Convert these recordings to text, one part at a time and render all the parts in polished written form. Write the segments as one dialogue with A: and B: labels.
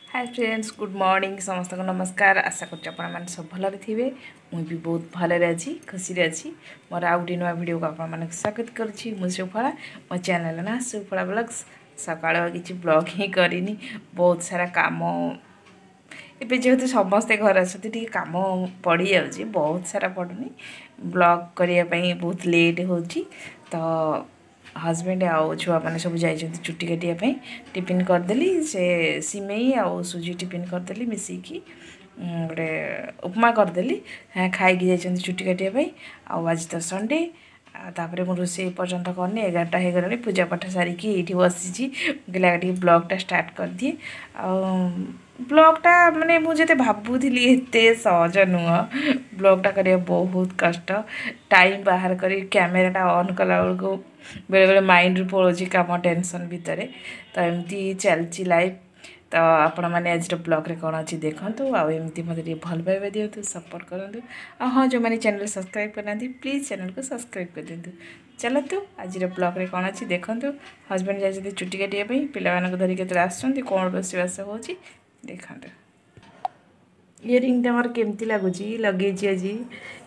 A: Hi friends good morning समस्त को नमस्कार आशा कर सब भल थे मुझे बहुत भले अच्छी खुशी अच्छी मोर आउ गोटे नुआ भिड को आप स्वागत करुँची मुझे सुफला मो चैनल ना सुफला ब्लॉग्स सकाल किसी ब्लॉग ही करनी बहुत सारा काम ଏବେ जेहेतु समस्ते घर अच्छे कम पड़ जाऊँगी बहुत सारा पड़ुनी ब्लॉग करने बहुत लेट हो तो हजबैंड आउ छुआ मैंने सब जाइए चुट्टी काटापी टिफिन करदेली से सिमई आउ सुजी टिफिन करदेली मिसिकी गोटे उपमा करदेली खाई जाइए चुट्टी काटापी आज तो संडे तापर मुझे रोसे पर्यंत करनी 11टा हो गला पूजा पाठ सारिकी ये बसी कहले ब्लॉगटा स्टार्ट कर दिए ब्लॉगटा माने मुझे भावुली एत सहज नुह ब्लॉगटा करने बहुत कष्ट टाइम बाहर कर कैमेराटा ऑन कला बेलू बेले बेले माइंड रू पड़ोची कम टेंशन भितर तो एमती चलती लाइफ तो आपण मैंने आज ब्लॉग रे कौन अच्छी देखूँ आमती मत भल पाइबा दिंतु सपोर्ट करूँ हाँ जो मैंने चैनल सब्सक्राइब करना प्लीज चैनल को सब्सक्राइब कर दिंतु चलतु आज ब्लॉग रे कौन अच्छी देखूँ हजबैंड जाइए चुट्टी काटापी पिला धरिक आसुँच कौन रोषेबास हो देखा इयरिंग मोर केमती लगुच लगे आज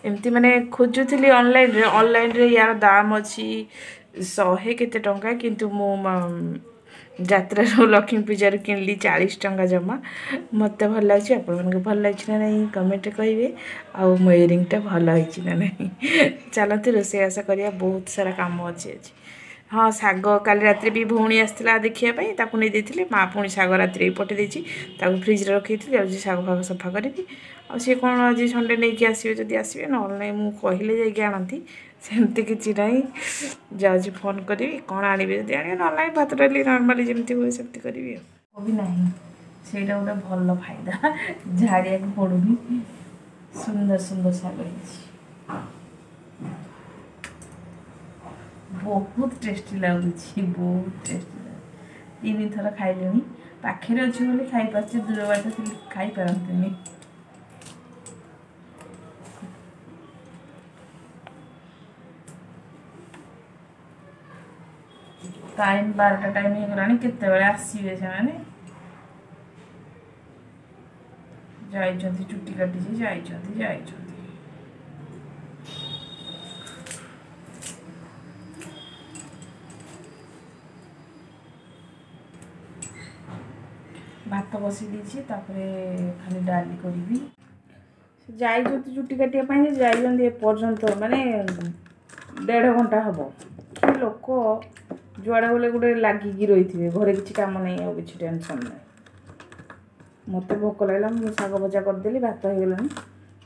A: एमती मैंने खोजुली ऑनलाइन रे यार दाम अच्छी 100 केते टंका किंतु मु जात्रा लक्ष्मी पूजार किनली 40 टंका जमा मत भल लगे आप भल लगे ना नहीं कमेंट कहे आउ मो इयरिंगटा भल ना नहीं चलते रोषेबास करिया बहुत सारा काम अच्छे आज हाँ साग काली रात भी भौणी आसला देखापी नहीं देती माँ पुणी साग रात पठे देती फ्रिज रखी थी आज साग फाग सफा करी सी कौन आज संडे नहीं कि आसवे जब आसवे ना ना मुझे कहले जा आणती सेमती किसी ना जाऊँगी फोन करी कौन आणवे जब आने ना ना भात डाली नर्माली जमी हुए सेमती करी भी ना से गोटे भल फायदा झाड़िया पड़ूनी सुंदर सुंदर साग बहुत टेस्टी लगुच बहुत टेस्टी 3 थर खाइले पाखे अच्छी बोली खाई पार्चे दूर बाट खाई पारती टाइम 12टा टाइम हो गलानी केते आसवे से जाइछन्ति चुट्टी काटी जाइछन्ति भात बसी दी खाली डाली करी जाई चुट्टी काटापी जाइए पर्यंत माने 1.5 घंटा हम कि लोक जुआड़े गले गोटे लगिकी रही थे घरे किसी कम नहीं और किसी टेंशन नहीं मत भोक लगे मुझे शाग भजा करदेली भात हो गलानी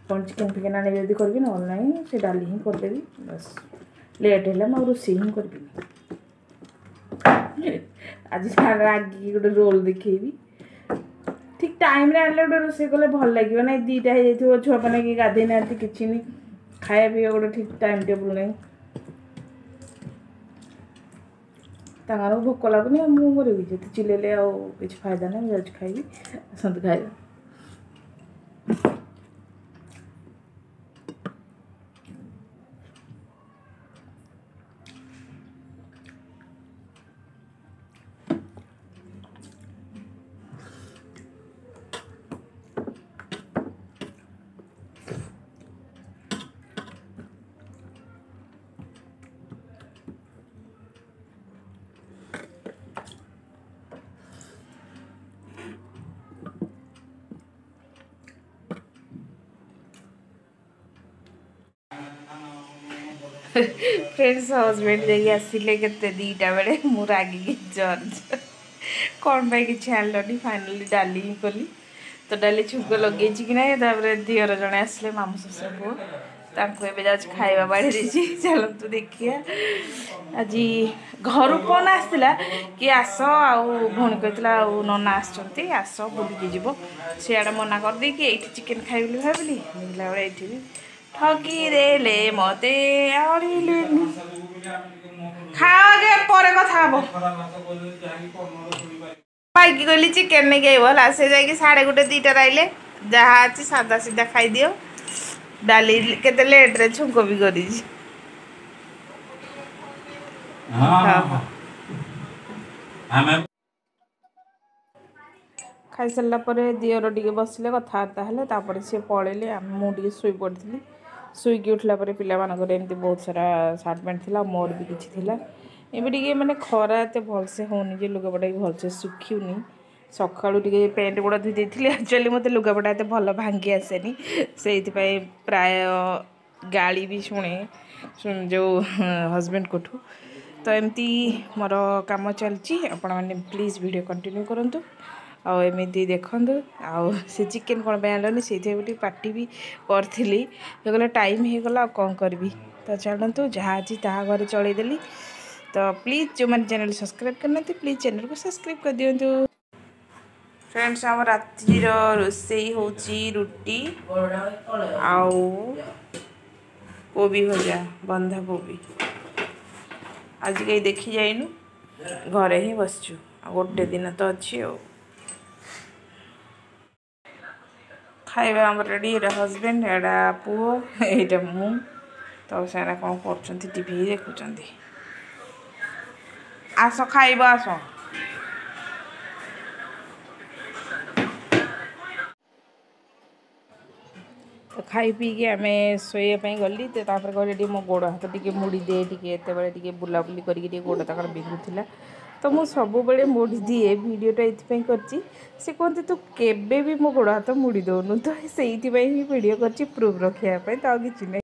A: कौन चिकेन फिकेन आने जब करी ना ना से डाली ही करदेवी बस लेट है मैं रोसे ही करी आज रागिकी गोटे रोल देखेबी ठीक टाइम रे आनले गोटे रोसे कले भल लगे ना 2टा हो जाए छुआ मैंने कि गाधे ना कि नहीं खाया पीवा गोटे ठीक टाइम टेबुल नहीं तांगार भोक लगुनि मुझे करी चिल्ले किसी फायदा नहीं मुझे खाइबी आसत खाइबा फ्रेंड्स हजबैंड जाइए आसिले के 2टा बेले मु रागिकी जर्ज कौन पाई कि आनलनी फाइनाली डाली ही कली तो डाली छुक लगे कि ना दिहर जड़े आसले मामू शशुर पुओ एवं जा खाଇବା बाढ़ी देती चलतु देखिए आज घर फोन आसला कि आस आउणी कहला नना आस बुलिकी जीव सियाड़े मना कर दे कि ये चिकेन खाइबी भाविली देखला बेले ये थकी दले मोते खाओगे पर कथा हम पाइकी गली चिकेन नहीं गई से जा 1:30 आइले जहाँ अच्छी सादा सीधा खाई दियो डाली केते लेट रे छुंको भी करी खाई सारा पर दियर टे बसिले कथबार्ता है तापर सी पलैले मुझे शुई पड़ी शुईकी उठला पे एमती बहुत सारा सार्ट पैंट थी मोर भी किसी थी एवं मैंने खरा एत भलसे होनी लुगापटा भी भलसे सुखुनी सका पैंट गुड़ा धोई देती एक्चुअली मत लुगापटा एत भल भांगी आसेनी से प्राय गाली भी शुणे जो हजबैंड कोठू तो एमती मोर काम चलती आपण मैंने प्लीज वीडियो कंटिन्यू करंतु आमती देखूँ आउ से चिकेन कौन आनलनि से पार्टी भी करी गला टाइम हो गला कौन करी तो चलतु जहाँ अच्छी ता घर चलईदेली तो प्लीज जो मैंने चैनल सब्सक्राइब करना प्लीज चैनल को सब्सक्राइब कर दिंतु। फ्रेंड्स आम रातिर रोसई होची रुटी आउ कोबी भजा बंधा कोबी आज कहीं देखी जाइनु घरे ही बसचु गोटे दिन तो अच्छी खाଇବା आम रेडी एटा हजबैंड एटा पुओ एटा मु तो से कौन कर टीवी देखुं आस खाइब आस तो खाई पीके आम शोवाई गली तो कहले मो गोड़ हाथ टे मुड़ी दे टे बुलाबुली करके गोड़ तक बिगुला तो मुझे सब बड़े मुड़ी दिए वीडियोटा ये करती से कहते तू केबे भी मो गोड़ हाथ मुड़ी दौनु तो से वीडियो कर प्रूफ रखापी तो किसी ना।